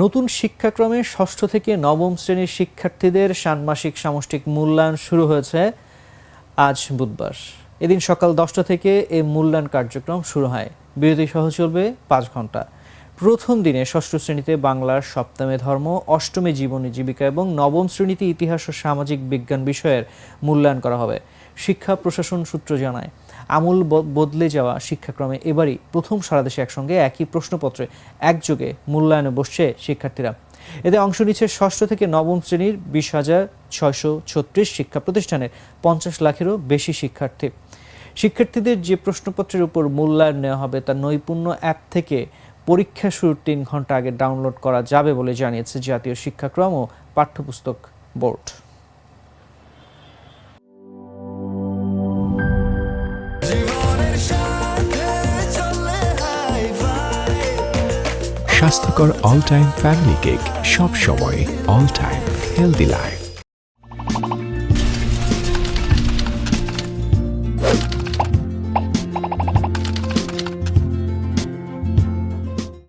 নতুন শিক্ষাক্রমে ষষ্ঠ থেকে নবম শ্রেণীর শিক্ষার্থীদের ষান্মাসিক সামষ্টিক মূল্যায়ন শুরু হয়েছে আজ বুধবার। এদিন সকাল 10টা থেকে এই মূল্যায়ন কার্যক্রম শুরু হয়। বিরতি সহ চলবে 5 ঘন্টা। প্রথম দিনে ষষ্ঠ শ্রেণীতে বাংলার, সপ্তমে ধর্ম, অষ্টমে জীবনী জীবিকা এবং নবম শ্রেণীতে ইতিহাস ও সামাজিক বিজ্ঞান বিষয়ের মূল্যায়ন করা হবে। শিক্ষা প্রশাসন সূত্র জানায়, আমূল বদলে যাওয়া শিক্ষাক্রমে এবারই প্রথম সারা দেশে একসঙ্গে একই প্রশ্নপত্রে একযোগে মূল্যায়নে বসছে শিক্ষার্থীরা। এতে অংশ নিচ্ছে ষষ্ঠ থেকে নবম শ্রেণীর 20,636 শিক্ষা প্রতিষ্ঠানের 50 লাখেরও বেশি শিক্ষার্থী। শিক্ষার্থীদের যে প্রশ্নপত্রের উপর মূল্যায়ন নেওয়া হবে তা নৈপুণ্য অ্যাপ থেকে পরীক্ষা শুরুর 3 ঘন্টা আগে ডাউনলোড করা যাবে বলে জানিয়েছে জাতীয় শিক্ষাক্রম ও পাঠ্যপুস্তক বোর্ড। স্বাস্থ্যকর অল টাইম ফ্যামিলি কেক, সব সময় অল টাইম হেলদি লাইফ।